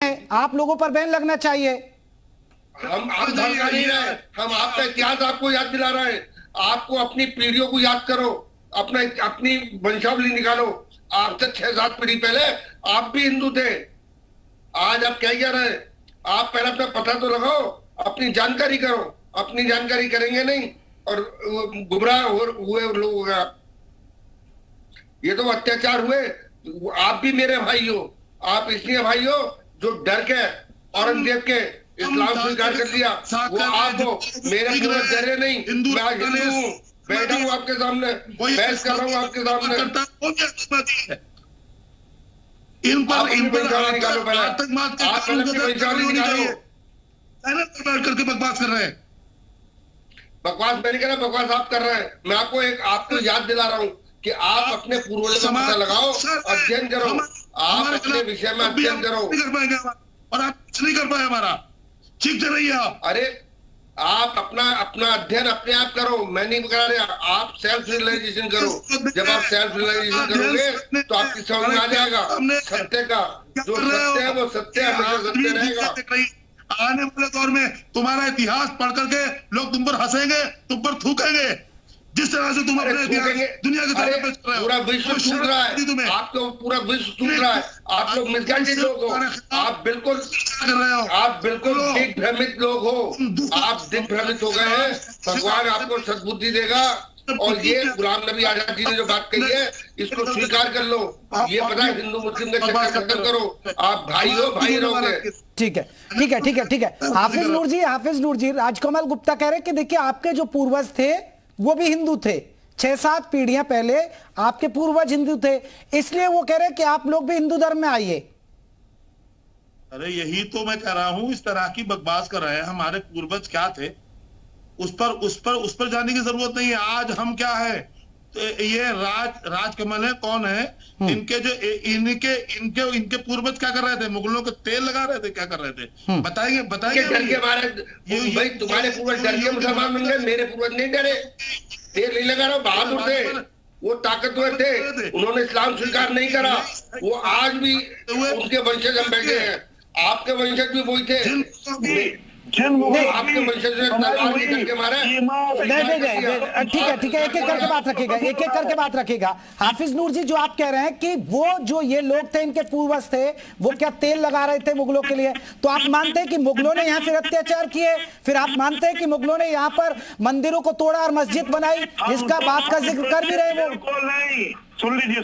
आप लोगों पर बैन लगना चाहिए। हम आप धमका नहीं रहे, हम आपका इतिहास आपको याद दिला रहे हैं। आपको अपनी पीढ़ियों को याद करो, अपनी वंशावली निकालो। आपसे 6-7 पीढ़ी पहले आप भी हिंदू थे। आज आप क्या कह रहे हैं? आप पहले अपना पता तो लगाओ, अपनी जानकारी करो। अपनी जानकारी करेंगे नहीं और गुमराह हुए लोग। ये तो अत्याचार हुए। आप भी मेरे भाई हो। आप इसलिए भाई हो जो डर के औरंगजेब के इस्लाम स्वीकार कर दिया। वो आप हो, मेरे पूरे डरे नहीं। मैं आज हिंदू हूँ, बैठा हूँ आपके सामने, बहस कर रहा हूँ आपके सामने। इन पर निकालो पहले, आप पहले अपनी वंशावली निकालो। करके बकवास कर रहे हैं। बकवास मैं नहीं कर रहा, बकवास आप कर रहे हैं। मैं आपको याद दिला रहा हूँ कि आप अपने पूर्वजों का पता लगाओ, अध्ययन करो। आप अपने विषय में अध्ययन करो। और आप कुछ नहीं कर पाए हमारा। ठीक से रहिए आप। अरे आप अपना अध्ययन अपने आप करो, मैं नहीं करा रहा। आप सेल्फ रियलाइजेशन करो। जब आप सेल्फ रियलाइजेशन करोगे तो आपकी समझ में आ जाएगा सत्य का। जो सत्य है वो सत्य हमेशा सत्य रहेगा। आने वाले दौर में तुम्हारा इतिहास पढ़ करके लोग तुम पर हंसेंगे, तुम पर थूकेंगे। जिस तरह से तुम अपने दुनिया के सामने पेश कर रहे हो, पूरा विश्व टूट रहा है। आपको पूरा विश्व टूट रहा है। आप लोग मिसगाइडेड लोग हो। आप बिल्कुल दिग्भ्रमित लोग हो। आप दिग्भ्रमित हो गए हैं। भगवान आपको सद्बुद्धि देगा। और ये गुलाम नबी आजाद जी ने जो बात कही है, इसको स्वीकार कर लो। ये पता है, हिंदू मुस्लिम का चक्कर खत्म करो। आप भाई हो, भाई रहोगे। ठीक है। हाफिज नूर जी, राजकमल गुप्ता कह रहे कि देखिए आपके जो पूर्वज थे वो भी हिंदू थे। 6-7 पीढ़ियां पहले आपके पूर्वज हिंदू थे, इसलिए वो कह रहे कि आप लोग भी हिंदू धर्म में आइए। अरे यही तो मैं कह रहा हूं, इस तरह की बकवास कर रहे हैं। हमारे पूर्वज क्या थे उस पर जाने की जरूरत नहीं है। आज हम क्या है, तो ये राजकमल है, कौन है? इनके पूर्वज क्या कर रहे थे? मुगलों के तेल लगा रहे थे, क्या कर रहे थे? बताएंगे डर के मारे भाई तुम्हारे पूर्वज डर के मुसलमान बन गए, मेरे पूर्वज नहीं डरे। तेल नहीं लगा रहा, बहादुर थे, वो ताकतवर थे। उन्होंने इस्लाम स्वीकार नहीं करा। वो आज भी उनके वंशज हम बैठे हैं। आपके वंशज भी वही थे। आपके वंशज ने तलवार निकल के मारे। नहीं, ठीक है, एक एक करके बात रखेगा। हाफिज नूर जी, जो आप कह रहे हैं कि वो जो ये लोग थे, इनके पूर्वज थे, वो क्या तेल लगा रहे थे मुगलों के लिए? तो आप मानते हैं कि मुगलों ने यहाँ फिर अत्याचार किए? फिर आप मानते हैं कि मुगलों ने यहाँ पर मंदिरों को तोड़ा और मस्जिद बनाई, जिसका बात का जिक्र कर भी रहे वो? नहीं, सुन लीजिए।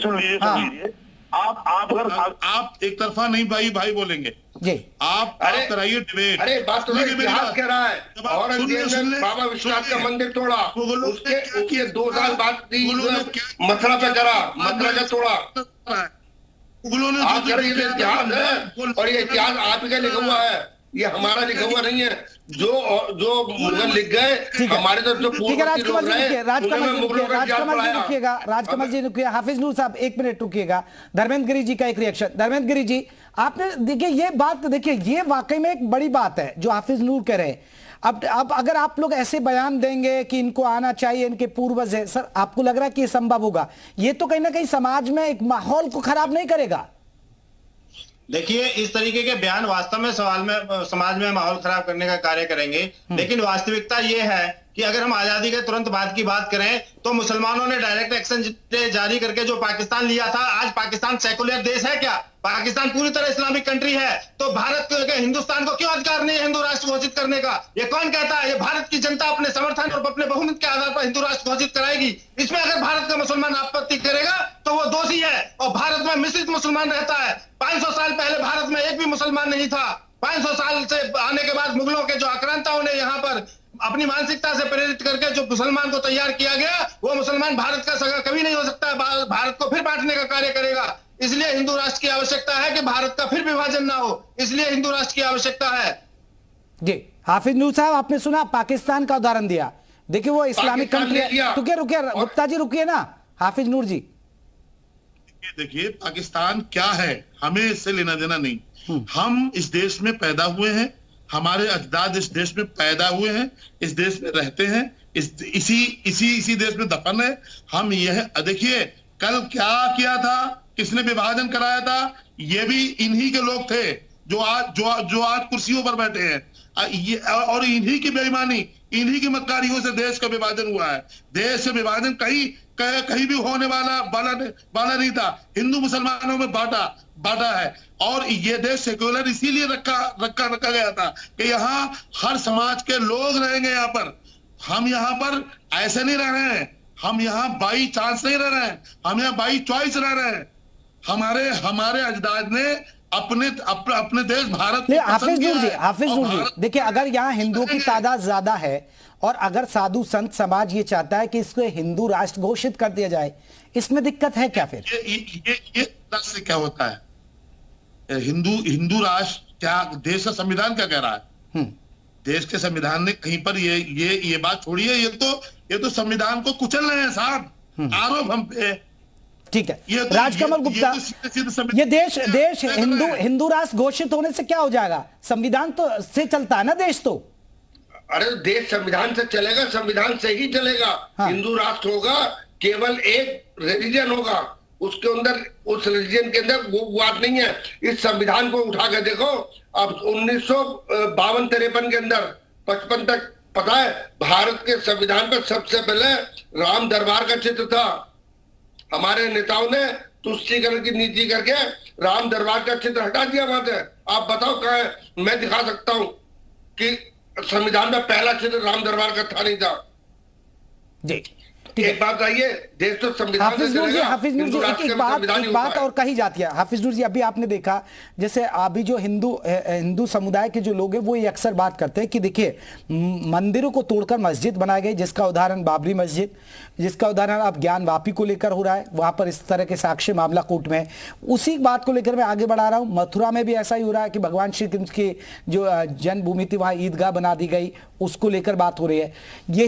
आप एक तरफा नहीं भाई बोलेंगे जी। आप कराइए डिबेट। अरे बात तो इतिहास कह रहा है। औरंगजेब ने बाबा विश्वनाथ का मंदिर तोड़ा, उसके 2 साल बाद मथुरा पे करा, मथुरा का तोड़ा। आप कह रहे ये इतिहास है, और ये इतिहास आप ही का लिखा हुआ है, ये हमारा लिखा हुआ नहीं है। जो मुगल लिख गए, हमारे तो जो ठीक है। राजकमल जी रुकिएगा। हाफिज नूर साहब 1 मिनट रुकिएगा। धर्मेंद्र गिरी जी का एक रिएक्शन। धर्मेंद्र गिरी जी, आपने देखिए ये बात, देखिए ये वाकई में एक बड़ी बात है जो हाफिज नूर कह रहे हैं। अब अगर आप लोग ऐसे बयान देंगे कि इनको आना चाहिए, इनके पूर्वज है, सर आपको लग रहा है कि ये संभव होगा? ये तो कहीं ना कहीं समाज में एक माहौल को खराब नहीं करेगा? देखिए, इस तरीके के बयान वास्तव में समाज में माहौल खराब करने का कार्य करेंगे। लेकिन वास्तविकता ये है कि अगर हम आजादी के तुरंत बाद की बात करें तो मुसलमानों ने डायरेक्ट एक्शन जारी करके जो पाकिस्तान लिया था, आज पाकिस्तान सेकुलर देश है क्या? पाकिस्तान पूरी तरह इस्लामिक कंट्री है। तो भारत के हिंदुस्तान को क्यों अधिकार नहीं है हिंदू राष्ट्र घोषित करने का? ये कौन कहता है? ये भारत की जनता अपने समर्थन और अपने बहुमत के आधार पर हिंदू राष्ट्र घोषित कराएगी। इसमें अगर भारत का मुसलमान आपत्ति करेगा तो वो दोषी है। और भारत में मिश्रित मुसलमान रहता है। 500 साल पहले भारत में एक भी मुसलमान नहीं था। 500 साल से आने के बाद मुगलों के जो आक्रांताओं ने यहाँ पर अपनी मानसिकता से प्रेरित करके जो मुसलमान को तैयार किया गया, वो मुसलमान भारत का सगा कभी नहीं हो सकता। भारत को फिर बांटने का कार्य करेगा। इसलिए हिंदू राष्ट्र की आवश्यकता है कि भारत का फिर विभाजन ना हो। इसलिए हिंदू राष्ट्र की आवश्यकता है। जी। हाफिज नूर साहब, आपने सुना पाकिस्तान का उदाहरण दिया। देखिए वो इस्लामिक कंट्री है। रुकिए गुप्ता जी, रुकिए ना। हाफिज नूर जी, देखिए पाकिस्तान क्या है, हमें इससे लेना देना नहीं। हम इस देश में पैदा हुए हैं, हमारे अजदाद इस देश में पैदा हुए हैं, इस देश में रहते हैं, इसी देश में दफन है। हम यह देखिए कल क्या किया था, किसने विभाजन कराया था, ये भी इन्हीं के लोग थे जो आज कुर्सियों पर बैठे हैं, ये और इन्हीं की बेईमानी, इन्हीं की मक्कारियों से देश का विभाजन हुआ है। देश का विभाजन कहीं भी होने वाला नहीं था। हिंदू मुसलमानों में बांटा है, और ये देश सेक्युलर इसीलिए रखा गया था कि यहाँ हर समाज के लोग रहेंगे। यहाँ पर हम यहाँ पर ऐसे नहीं रह रहे हैं, हम यहाँ बाई चांस नहीं रह रहे हैं, हम यहाँ बाई चॉइस रह रहे हैं। हमारे अजदाद ने अपने देश भारत को हाफिज नूर जी, हाफिज नूर जी, भारत... देखिए, अगर यहाँ हिंदुओं की तादाद ज्यादा है और अगर साधु संत समाज ये चाहता है कि इसको हिंदू राष्ट्र घोषित कर दिया जाए, इसमें दिक्कत है क्या? फिर ये राष्ट्र क्या होता है? हिंदू राष्ट्र क्या, देश का संविधान क्या कह रहा है? देश के संविधान ने कहीं पर ये बात छोड़ी है। ये तो संविधान को कुचल रहे हैं साहब, आरोप हम पे। ठीक है, राजकमल गुप्ता, ये देश हिंदू राष्ट्र घोषित होने से क्या हो जाएगा? संविधान तो से चलता है ना देश। तो अरे देश संविधान से चलेगा, संविधान से ही चलेगा। हाँ। हिंदू राष्ट्र होगा, केवल एक रिलीजन होगा, उसके अंदर, उस रिलीजन के अंदर वो बात नहीं है। इस संविधान को उठा के देखो, अब 1952-53 के अंदर 55 तक, पता है भारत के संविधान पर सबसे पहले राम दरबार का चित्र था। हमारे नेताओं ने तुष्टीकरण की नीति करके राम दरबार का चित्र हटा दिया वहां से। आप बताओ कहाँ है? मैं दिखा सकता हूं कि संविधान में पहला चित्र राम दरबार का था, नहीं था जी। एक बात आइए, देश तो संविधान से चलेगा। हाफिज नूर जी, एक बात और कही जाती है। हाफिज नूर जी, अभी आपने देखा जैसे अभी जो हिंदू समुदाय के जो लोग हैं वो ये अक्सर बात करते हैं कि देखिए, मंदिरों को तोड़कर मस्जिद बनाई गई, जिसका उदाहरण बाबरी मस्जिद, जिसका उदाहरण अब ज्ञान वापी को लेकर हो रहा है, वहां पर इस तरह के साक्ष्य मामला कोर्ट में है। उसी बात को लेकर मैं आगे बढ़ा रहा हूं। मथुरा में भी ऐसा ही हो रहा है कि भगवान श्री कृष्ण की जो जन्मभूमि थी वहां ईदगाह बना दी गई, उसको लेकर बात हो रही है। यही